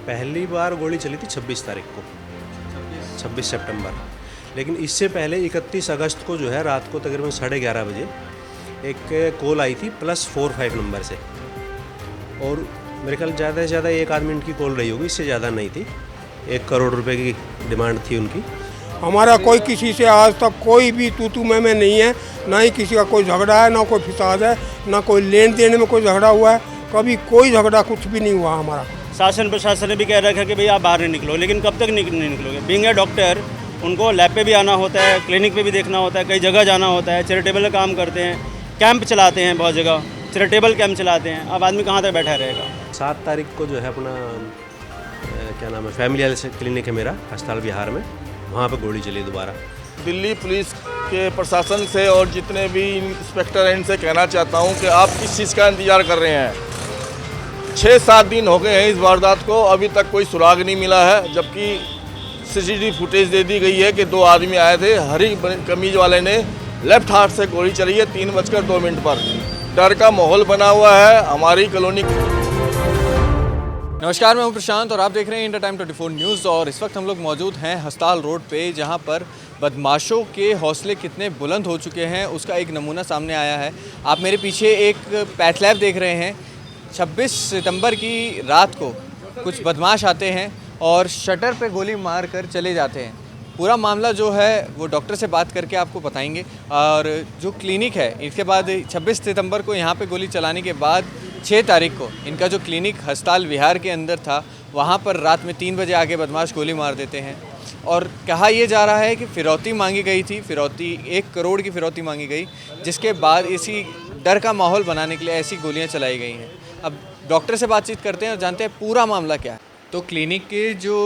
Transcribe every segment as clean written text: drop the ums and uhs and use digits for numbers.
पहली बार गोली चली थी 26 तारीख को, 26 सितंबर। लेकिन इससे पहले 31 अगस्त को जो है रात को तकरीबन 11:30 बजे एक कॉल आई थी +45 नंबर से, और मेरे ख्याल ज़्यादा से ज़्यादा 1 मिनट की कॉल रही होगी, इससे ज़्यादा नहीं थी। 1 करोड़ रुपए की डिमांड थी उनकी। हमारा कोई किसी से आज तक कोई भी तू मैं नहीं है, ना ही किसी का कोई झगड़ा है, ना कोई फिसाद है, ना कोई लेन देन में कोई झगड़ा हुआ है। कभी कोई झगड़ा कुछ भी नहीं हुआ हमारा। शासन प्रशासन ने भी कह रखा है कि भाई आप बाहर नहीं निकलो, लेकिन कब तक नहीं निकलोगे? बीइंग ए डॉक्टर उनको लैब पे भी आना होता है, क्लिनिक पे भी देखना होता है, कई जगह जाना होता है, चैरिटेबल काम करते हैं, कैंप चलाते हैं, बहुत जगह चैरिटेबल कैंप चलाते हैं। अब आदमी कहाँ तक बैठा रहेगा? 7 तारीख को जो है अपना क्या नाम है, फैमिली हेल्थ क्लिनिक है मेरा अस्पताल बिहार में, वहाँ पे गोली चली दोबारा। दिल्ली पुलिस के प्रशासन से और जितने भी इंस्पेक्टर हैं इनसे कहना चाहता हूं कि आप किस चीज़ का इंतज़ार कर रहे हैं। 6-7 दिन हो गए हैं इस वारदात को, अभी तक कोई सुराग नहीं मिला है, जबकि सीसीटीवी फुटेज दे दी गई है कि 2 आदमी आए थे, हरी कमीज वाले ने लेफ्ट हाथ से गोली चली है 3:02 पर। डर का माहौल बना हुआ है हमारी कॉलोनी। नमस्कार, मैं हूं प्रशांत और आप देख रहे हैं इंटर टाइम 24 न्यूज़। और इस वक्त हम लोग मौजूद हैं हस्ताल रोड पे, जहां पर बदमाशों के हौसले कितने बुलंद हो चुके हैं उसका एक नमूना सामने आया है। आप मेरे पीछे एक पैथ लैब देख रहे हैं। 26 सितंबर की रात को कुछ बदमाश आते हैं और शटर पे गोली मार कर चले जाते हैं। पूरा मामला जो है वो डॉक्टर से बात करके आपको बताएंगे। और जो क्लिनिक है, इसके बाद 26 सितंबर को यहाँ पे गोली चलाने के बाद 6 तारीख को इनका जो क्लिनिक हस्ताल विहार के अंदर था, वहाँ पर रात में 3 बजे आके बदमाश गोली मार देते हैं। और कहा यह जा रहा है कि फ़िरौती मांगी गई थी, 1 करोड़ की फ़िरौती मांगी गई, जिसके बाद इसी डर का माहौल बनाने के लिए ऐसी गोलियाँ चलाई गई हैं। अब डॉक्टर से बातचीत करते हैं और जानते हैं पूरा मामला क्या है। तो क्लिनिक के जो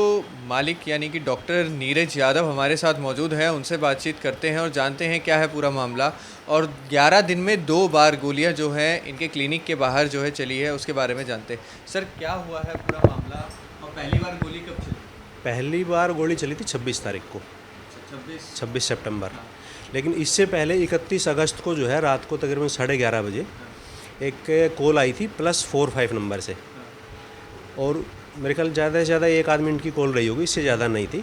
मालिक यानी कि डॉक्टर नीरज यादव हमारे साथ मौजूद हैं, उनसे बातचीत करते हैं और जानते हैं क्या है पूरा मामला। और 11 दिन में 2 बार गोलियां जो हैं इनके क्लिनिक के बाहर जो है चली है, उसके बारे में जानते हैं। सर, क्या हुआ है पूरा मामला और पहली बार गोली कब चली? पहली बार गोली चली थी 26 तारीख को, 26 सितंबर। लेकिन इससे पहले 31 अगस्त को जो है रात को तकरीबन 11:30 बजे एक कॉल आई थी +45 नंबर से, और मेरे ख्याल ज़्यादा से ज़्यादा 1 मिनट की कॉल रही होगी, इससे ज़्यादा नहीं थी।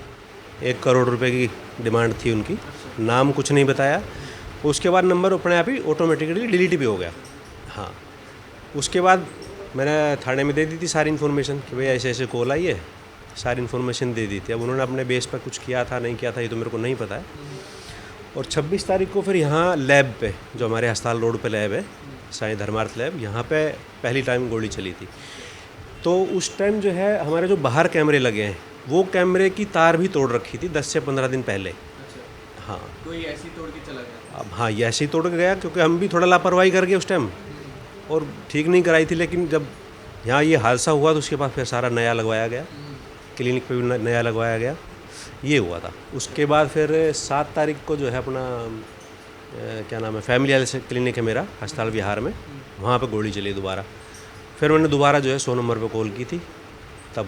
1 करोड़ रुपए की डिमांड थी उनकी। नाम कुछ नहीं बताया। उसके बाद नंबर अपने आप ही ऑटोमेटिकली डिलीट भी हो गया। हाँ, उसके बाद मैंने थाने में दे दी थी सारी इन्फॉर्मेशन कि भाई ऐसे ऐसे कॉल आई है, सारी इन्फॉर्मेशन दे दी थी। अब उन्होंने अपने बेस पर कुछ किया था नहीं किया था ये तो मेरे को नहीं पता है। और 26 तारीख को फिर यहाँ लैब पे, जो हमारे अस्पताल रोड पे लैब है, साईं धर्मार्थ लैब, यहाँ पे पहली टाइम गोली चली थी। तो उस टाइम जो है हमारे जो बाहर कैमरे लगे हैं, वो कैमरे की तार भी तोड़ रखी थी 10 से 15 दिन पहले। हाँ, कोई ऐसी तोड़ के चला गया? अब हाँ, ये ऐसे ही तोड़ के गया, क्योंकि हम भी थोड़ा लापरवाही कर गए उस टाइम और ठीक नहीं कराई थी। लेकिन जब यहाँ ये हादसा हुआ तो उसके बाद फिर सारा नया लगवाया गया, क्लिनिक पे भी नया लगवाया गया, ये हुआ था। उसके बाद फिर 7 तारीख को जो है अपना क्या नाम है, फैमिली हेल्थ क्लिनिक है मेरा अस्पताल बिहार में, वहाँ पर गोली चली दोबारा। फिर मैंने दोबारा जो है 100 नंबर पे कॉल की थी। तब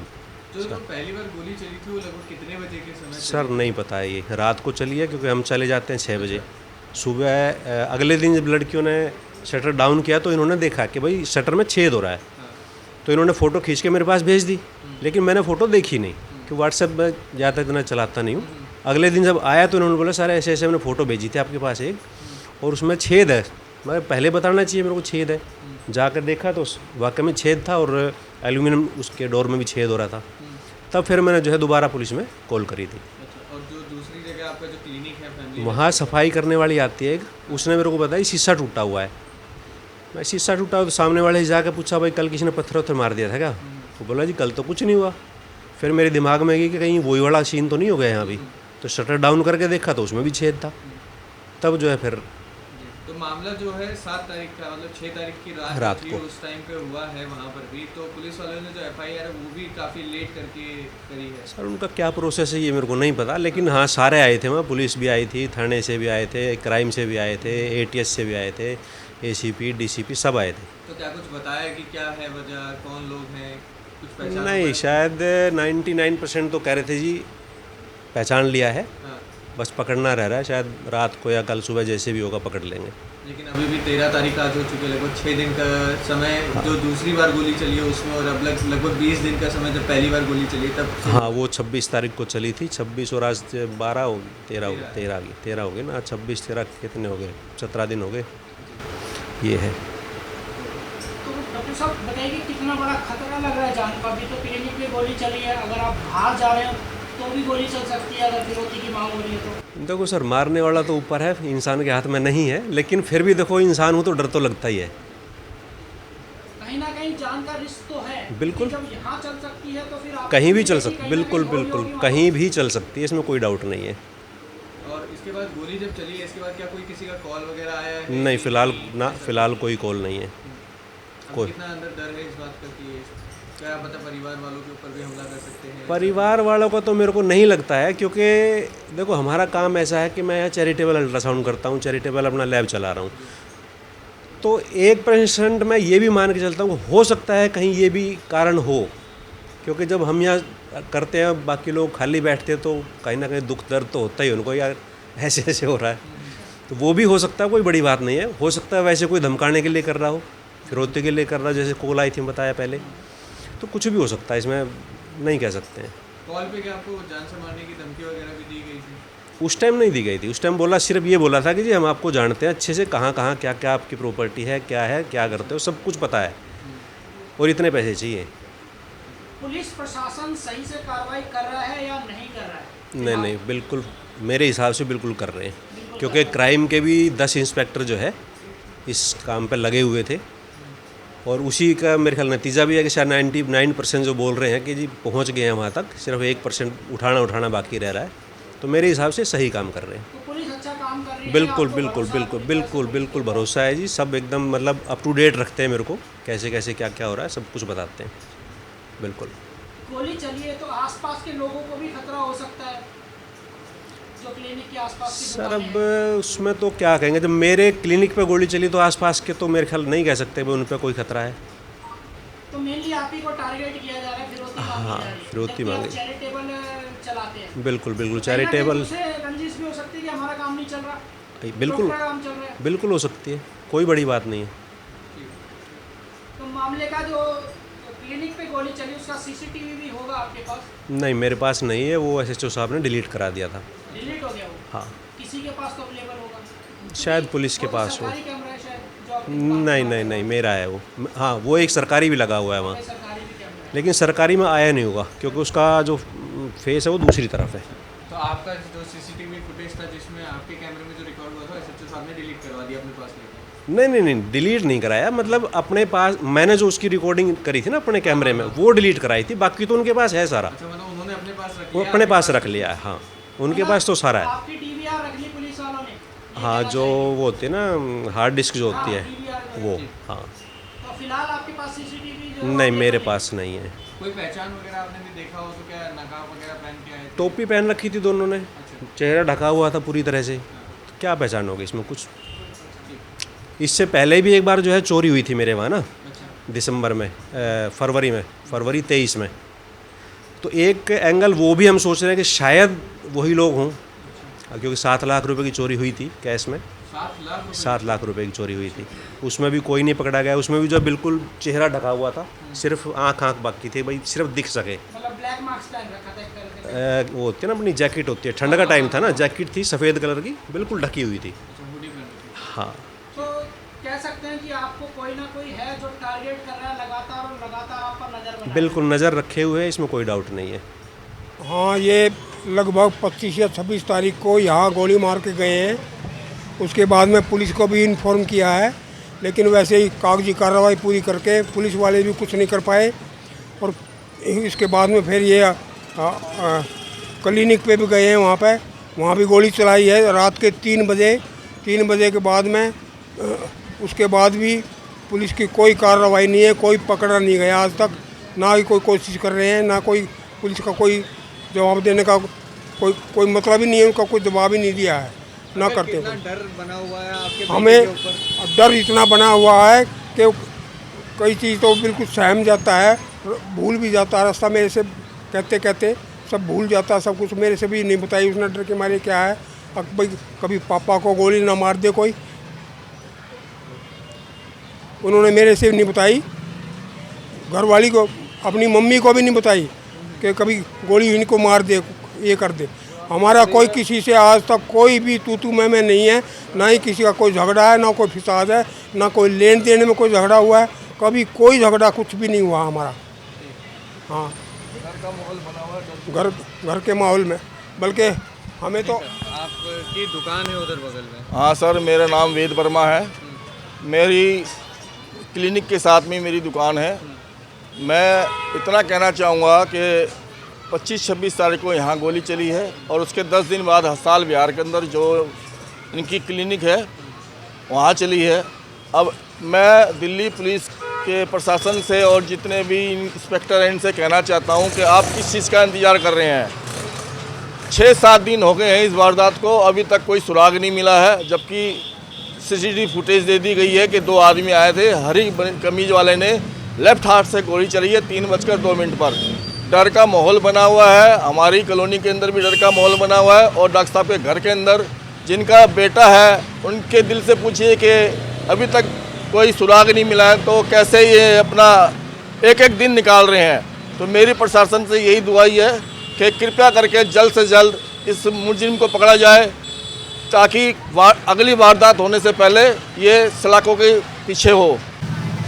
जो पहली बार गोली चली थी वो लगभग कितने बजे के समय? सर नहीं पता है, ये रात को चली है, क्योंकि हम चले जाते हैं 6 बजे सुबह। अगले दिन जब लड़कियों ने शटर डाउन किया तो इन्होंने देखा कि भाई शटर में छेद हो रहा है, तो इन्होंने फ़ोटो खींच के मेरे पास भेज दी। लेकिन मैंने फ़ोटो देखी नहीं, कि व्हाट्सएप में ज़्यादा इतना चलाता नहीं हूँ। अगले दिन जब आया तो इन्होंने बोला सर ऐसे ऐसे मैंने फ़ोटो भेजी थी आपके पास एक, और उसमें छेद है। मैं पहले बताना चाहिए मेरे को छेद है। जाकर देखा तो वाकई में छेद था, और एल्यूमिनियम उसके डोर में भी छेद हो रहा था। तब फिर मैंने जो है दोबारा पुलिस में कॉल करी थी। अच्छा, और जो दूसरी जगह आपका जो क्लिनिक है फैमिली, वहाँ सफाई करने वाली आती है एक, उसने मेरे को बताया शीशा टूटा हुआ है। मैं शीशा टूटा हुआ तो सामने वाले से जाकर पूछा भाई कल किसी ने पत्थर उत्थर मार दिया था क्या? वो बोला जी कल तो कुछ नहीं हुआ। फिर मेरे दिमाग में गई कि कहीं वही वाला सीन तो नहीं हो गया यहाँ भी, तो शटर डाउन करके देखा तो उसमें भी छेद था। तब जो है फिर तो मामला जो है 7 तारीख का, मतलब 6 तारीख की रात को उस टाइम पे हुआ है वहाँ पर भी। तो पुलिस वालों ने जो FIR है वो भी काफ़ी लेट करके करी है। सर उनका क्या प्रोसेस है ये मेरे को नहीं पता, लेकिन हाँ सारे आए थे वहाँ, पुलिस भी आई थी, थाने से भी आए थे, क्राइम से भी आए थे, ATS से भी आए थे, ACP DCP सब आए थे। तो क्या कुछ बताया कि क्या है वजह, कौन लोग हैं, कुछ पहचान? नहीं, शायद 99% तो कह रहे थे जी पहचान लिया है, हाँ। बस पकड़ना रह रहा है। शायद रात को या कल सुबह जैसे भी होगा पकड़ लेंगे। लेकिन अभी भी 13 तारीख आज हो चुकी है, लगभग 6 दिन का समय जो दूसरी बार गोली चली है उसमें, और अब लगभग 20 दिन का समय जब पहली बार गोली चली तब से। हाँ, वो 26 तारीख को चली थी, 26 और आज 12 हो 13 हो गए ना, आज 26 13 कितने हो गए, 17 दिन हो गए। ये है। तो डॉक्टर साहब बताइए कितना बड़ा खतरा लग रहा है जान का? अभी तो क्लिनिक में गोली चली है, अगर आप बाहर जा रहे हो तो भी गोली चल सकती है अगर फिरौती की मांग हो रही है तो। देखो सर, मारने वाला तो ऊपर है, इंसान के हाथ में नहीं है, लेकिन फिर भी देखो इंसान हो तो डर तो लगता ही है। कहीं ना कहीं जान का रिस्क तो है। बिल्कुल। जब यहाँ चल सकती है तो फिर आप कहीं भी चल सकती, बिल्कुल बिल्कुल, कहीं भी चल सकती है, इसमें कोई डाउट नहीं है। और इसके बाद गोली जब चली है इसके बाद क्या कोई किसी का कॉल वगैरह आया है? नहीं, फिलहाल कोई कॉल नहीं है। अब कोई कितना अंदर डर है इस बात का कि क्या पता परिवार वालों के ऊपर भी हमला कर सकते हैं? परिवार वालों का तो मेरे को नहीं लगता है, क्योंकि देखो हमारा काम ऐसा है कि मैं यहाँ चैरिटेबल अल्ट्रासाउंड करता हूँ, चैरिटेबल अपना लैब चला रहा हूँ, तो 1% मैं ये भी मान के चलता हूँ हो सकता है कहीं ये भी कारण हो, क्योंकि जब हम यहाँ करते हैं बाकी लोग खाली बैठते हैं तो कहीं ना कहीं दुख दर्द तो होता ही उनको, यार ऐसे ऐसे हो रहा है, तो वो भी हो सकता है, कोई बड़ी बात नहीं है। हो सकता है वैसे कोई धमकाने के लिए कर रहा हो, फिरौती के लिए कर रहा हो, जैसे कॉल आई थी बताया पहले, तो कुछ भी हो सकता है, इसमें नहीं कह सकते हैं। कॉल पे क्या आपको जान से मारने की धमकी वगैरह भी दी गई थी? उस टाइम नहीं दी गई थी, उस टाइम सिर्फ ये बोला था कि जी हम आपको जानते हैं अच्छे से, कहाँ कहाँ क्या क्या आपकी प्रॉपर्टी है, क्या करते हो, सब कुछ पता है, और इतने पैसे चाहिए। पुलिस प्रशासन सही से कार्रवाई कर रहा है या नहीं कर रहा है? नहीं, बिल्कुल मेरे हिसाब से बिल्कुल कर रहे हैं, क्योंकि क्राइम के भी 10 इंस्पेक्टर जो है इस काम पर लगे हुए थे, और उसी का मेरे ख्याल नतीजा भी है कि शायद 99% जो बोल रहे हैं कि जी पहुंच गए हैं वहाँ तक, सिर्फ 1% उठाना बाकी रह रहा है, तो मेरे हिसाब से सही काम कर रहे हैं। तो पुलिस अच्छा काम कर रही है? बिल्कुल आपको बिल्कुल भरोसा है बिल्कुल पुलिस बिल्कुल पर? बिल्कुल भरोसा है जी, सब एकदम मतलब अप टू डेट रखते हैं मेरे को, कैसे कैसे क्या क्या हो रहा है सब कुछ बताते हैं। बिल्कुल। गोली चली है तो आसपास के लोगों को भी खतरा हो सकता है, जो क्लिनिक के आसपास की सर दुकानें अब हैं। उसमें तो क्या कहेंगे, जब मेरे क्लिनिक पे गोली चली तो आसपास के तो मेरे ख्याल नहीं कह सकते भाई उन पर कोई खतरा है। तो मेनली आप ही को टारगेट किया जा रहा है, फिरौती मांगी जा रही है। फिरौती जबकि आप मांगी। चैरिटेबल चलाते हैं। बिल्कुल कहीं ना कहीं चैरिटेबल, उसे रंजिश भी हो सकती है कि हमारा काम नहीं चल रहा, बिल्कुल डॉक्टर का काम चल रहा है। बिल्कुल हो सकती है, कोई बड़ी बात नहीं है। तो मामले का जो क्लिनिक पे गोली चली उसका सीसीटीवी भी होगा आपके पास? नहीं, मेरे पास नहीं है, वो SHO साहब ने डिलीट करा दिया था। डिलीट हो गया वो? हाँ, किसी के पास तो अवेलेबल होगा, शायद पुलिस के वो तो पास हो। सरकारी कैमरा है शायद जो आपके नहीं, मेरा है वो। हाँ, वो एक सरकारी भी लगा हुआ है वहाँ, सरकारी भी कैमरा है। लेकिन सरकारी में आया नहीं होगा, क्योंकि उसका जो फेस है वो दूसरी तरफ है। तो आपका जो सीसीटीवी फुटेज था जिसमें आपके कैमरे में जो रिकॉर्ड हुआ था SHO साहब ने डिलीट करवा दिया अपने पास लेकर? नहीं, डिलीट नहीं कराया, मतलब अपने पास मैंने जो उसकी रिकॉर्डिंग करी थी ना अपने कैमरे में, वो डिलीट कराई थी, बाकी तो उनके पास है सारा। अच्छा, मतलब उन्होंने अपने पास रख वो लिया? अपने पास रख लिया है, हाँ, उनके पास तो सारा है। आपकी DVR रख ली पुलिस वालों ने? हाँ, जो वो होती है ना हार्ड डिस्क जो होती है DVR वो, हाँ। तो फिलहाल आपके पास सीसीटीवी जो नहीं, मेरे पास नहीं है। कोई पहचान वगैरह आपने भी देखा हो तो क्या नकाब वगैरह पहन के आए थे? टोपी पहन रखी थी दोनों ने, चेहरा ढका हुआ था पूरी तरह से, तो क्या पहचान होगी इसमें कुछ। इससे पहले भी एक बार जो है चोरी हुई थी मेरे वहाँ ना, दिसंबर में, फरवरी 23 में, तो एक एंगल वो भी हम सोच रहे हैं कि शायद वही लोग हों, क्योंकि 7 लाख रुपए की चोरी हुई थी कैश में, 7 लाख रुपए की चोरी हुई थी, उसमें भी कोई नहीं पकड़ा गया, उसमें भी जो बिल्कुल चेहरा ढका हुआ था, सिर्फ आँख बाकी थी भाई, सिर्फ दिख सके। मतलब ब्लैक मास्क पहन रखा था एक तरह से? वो होती है ना अपनी जैकेट होती है, ठंड का टाइम था ना, जैकेट थी सफ़ेद कलर की, बिल्कुल ढकी हुई थी। हाँ, तो कह सकते हैं कि आपको कोई ना कोई है जो टारगेट कर रहा है लगातार, और लगातार आप पर नजर बना बिल्कुल नज़र रखे हुए है, इसमें कोई डाउट नहीं है। हाँ, ये लगभग 25 या 26 तारीख को यहाँ गोली मार के गए हैं। उसके बाद में पुलिस को भी इन्फॉर्म किया है, लेकिन वैसे ही कागजी कार्रवाई पूरी करके पुलिस वाले भी कुछ नहीं कर पाए, और इसके बाद में फिर ये क्लिनिक पे भी गए हैं, वहाँ भी गोली चलाई है रात के 3 बजे के बाद में। उसके बाद भी पुलिस की कोई कार्रवाई नहीं है, कोई पकड़ा नहीं गया आज तक, ना ही कोई कोशिश कर रहे हैं, ना कोई पुलिस का कोई जवाब देने का कोई मतलब ही नहीं है, उनका कोई जवाब ही नहीं दिया है, ना करते कितना डर बना हुआ है आपके बेटे हमें के ऊपर? डर इतना बना हुआ है कि कई चीज़ तो बिल्कुल सहम जाता है, भूल भी जाता है, रास्ता में ऐसे कहते सब भूल जाता है, सब कुछ मेरे से भी नहीं बताई उसने, डर के मारे क्या है, अब भाई कभी पापा को गोली ना मार दे कोई, उन्होंने मेरे से नहीं बताई, घरवाली को, अपनी मम्मी को भी नहीं बताई कि कभी गोली इनको मार दे, ये कर दे। हमारा कोई किसी से आज तक कोई भी तू मैं नहीं है, ना ही किसी का कोई झगड़ा है, ना कोई फिसाद है, ना कोई लेन देन में कोई झगड़ा हुआ है, कभी कोई झगड़ा कुछ भी नहीं हुआ हमारा। हाँ, घर का माहौल बना हुआ है। घर के माहौल में, बल्कि हमें तो आपकी दुकान है उधर बगल में? हाँ सर, मेरा नाम वेद वर्मा है। मेरी क्लिनिक के साथ में मेरी दुकान है। मैं इतना कहना चाहूँगा कि 25-26 तारीख को यहाँ गोली चली है और उसके 10 दिन बाद हस्ताल बिहार के अंदर जो इनकी क्लिनिक है वहाँ चली है। अब मैं दिल्ली पुलिस के प्रशासन से और जितने भी इंस्पेक्टर हैं इनसे कहना चाहता हूँ कि आप किस चीज़ का इंतज़ार कर रहे हैं। 6-7 दिन हो गए हैं इस वारदात को, अभी तक कोई सुराग नहीं मिला है, जबकि सीसीटीवी फुटेज दे दी गई है कि 2 आदमी आए थे, हरी कमीज वाले ने लेफ्ट हाथ से गोली चली है 3:02 पर। डर का माहौल बना हुआ है, हमारी कॉलोनी के अंदर भी डर का माहौल बना हुआ है। और डॉक्टर साहब के घर के अंदर जिनका बेटा है उनके दिल से पूछिए कि अभी तक कोई सुराग नहीं मिला है, तो कैसे ये अपना एक एक दिन निकाल रहे हैं। तो मेरी प्रशासन से यही दुआई है कि कृपया करके जल्द से जल्द इस मुलजिम को पकड़ा जाए, ताकि अगली वारदात होने से पहले ये सलाखों के पीछे हो।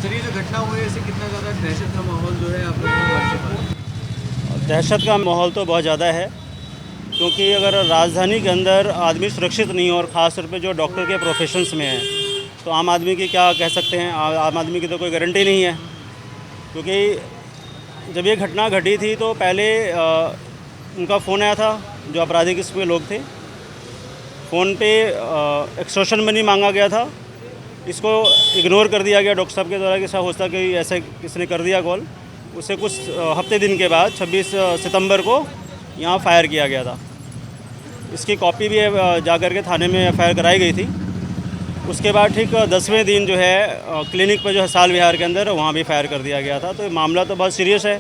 सर, ये जो घटना हुई है इससे कितना ज़्यादा दहशत का माहौल जो है आप लोगों के घर के पास? दहशत का माहौल तो बहुत ज़्यादा है, क्योंकि अगर राजधानी के अंदर आदमी सुरक्षित नहीं हो और ख़ास तौर पे जो डॉक्टर के प्रोफेशंस में है, तो आम आदमी की क्या कह सकते हैं, आम आदमी की तो कोई गारंटी नहीं है। क्योंकि जब ये घटना घटी थी तो पहले उनका फ़ोन आया था, जो आपराधिक किस्म के लोग थे, फ़ोन पे एक्सटॉर्शन मनी मांगा गया था। इसको इग्नोर कर दिया गया डॉक्टर साहब के द्वारा कि ऐसा हो सकता कि ऐसे किसने कर दिया कॉल। उससे कुछ हफ्ते दिन के बाद 26 सितंबर को यहाँ फायर किया गया था। इसकी कॉपी भी जा कर के थाने में एफआईआर कराई गई थी। उसके बाद ठीक 10वें दिन जो है क्लिनिक पर जो है साल विहार के अंदर वहाँ भी फायर कर दिया गया था। तो मामला तो बहुत सीरियस है।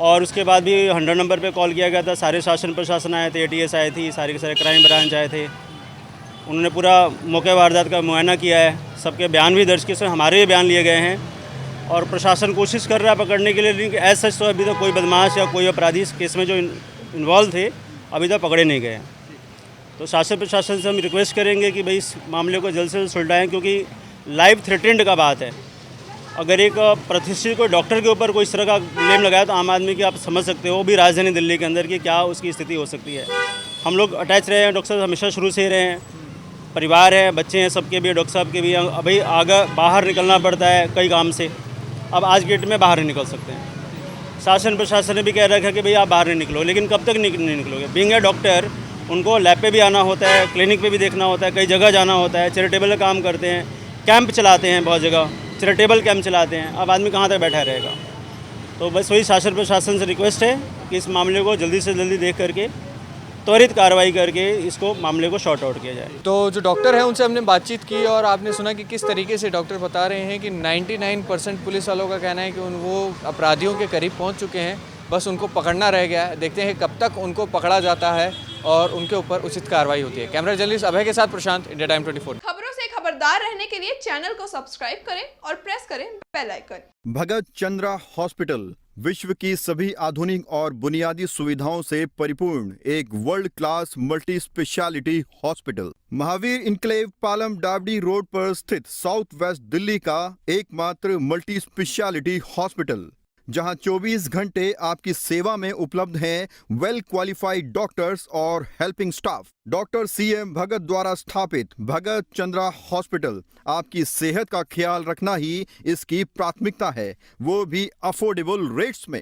और उसके बाद भी 100 नंबर पे कॉल किया गया था। सारे शासन प्रशासन आए थे, ATS आई थी, सारे के सारे क्राइम ब्रांच आए थे। उन्होंने पूरा मौके वारदात का मुआयना किया है, सबके बयान भी दर्ज किए, इसमें हमारे भी बयान लिए गए हैं। और प्रशासन कोशिश कर रहा है पकड़ने के लिए, लेकिन एज सच तो अभी तक कोई बदमाश या कोई अपराधी इस केस में जो इन्वॉल्व थे अभी तक पकड़े नहीं गए। तो शासन प्रशासन से हम रिक्वेस्ट करेंगे कि भाई इस मामले को जल्द से जल्द सुलझाएं, क्योंकि लाइफ थ्रेटेंड का बात है। अगर एक प्रतिष्ठित कोई डॉक्टर के ऊपर कोई इस तरह का ब्लेम लगाया तो आम आदमी की आप समझ सकते हो, भी राजधानी दिल्ली के अंदर की क्या उसकी स्थिति हो सकती है। हम लोग अटैच रहे हैं डॉक्टर साहब, हमेशा शुरू से ही रहे हैं। परिवार है, बच्चे हैं, सबके भी, डॉक्टर साहब के भी। अभी आगे बाहर निकलना पड़ता है कई काम से, अब आज के डेट में बाहर नहीं निकल सकते हैं। शासन प्रशासन ने भी कह रखा है कि भाई आप बाहर नहीं निकलो, लेकिन कब तक नहीं निकलोगे। बीइंग ए डॉक्टर उनको लैब पे भी आना होता है, क्लिनिक पे भी देखना होता है, कई जगह जाना होता है, चैरिटेबल काम करते हैं, कैंप चलाते हैं, बहुत जगह चैरिटेबल कैंप चलाते हैं। अब आदमी कहाँ तक बैठा रहेगा। तो बस वही शासन प्रशासन से रिक्वेस्ट है कि इस मामले को जल्दी से जल्दी देख करके त्वरित कार्रवाई करके इसको मामले को शॉर्ट आउट किया जाए। तो जो डॉक्टर हैं उनसे हमने बातचीत की और आपने सुना कि किस तरीके से डॉक्टर बता रहे हैं कि 99% पुलिस वालों का कहना है कि वो अपराधियों के करीब पहुंच चुके हैं, बस उनको पकड़ना रह गया है। देखते हैं कब तक उनको पकड़ा जाता है और उनके ऊपर उचित कार्रवाई होती है। कैमरा जर्नलिस्ट अभय के साथ प्रशांत, इंडिया टाइम 24। खबरों से खबरदार रहने के लिए चैनल को सब्सक्राइब करें और प्रेस करें बेल आइकन। भगत चंद्रा हॉस्पिटल विश्व की सभी आधुनिक और बुनियादी सुविधाओं से परिपूर्ण एक world class multi speciality hospital, Mahavir enclave Palam Dabri road पर स्थित साउथ वेस्ट दिल्ली का एकमात्र मल्टी स्पेशलिटी हॉस्पिटल, जहां 24 घंटे आपकी सेवा में उपलब्ध हैं वेल क्वालिफाइड डॉक्टर्स और हेल्पिंग स्टाफ। डॉक्टर CM भगत द्वारा स्थापित भगत चंद्रा हॉस्पिटल आपकी सेहत का ख्याल रखना ही इसकी प्राथमिकता है, वो भी अफोर्डेबल रेट्स में।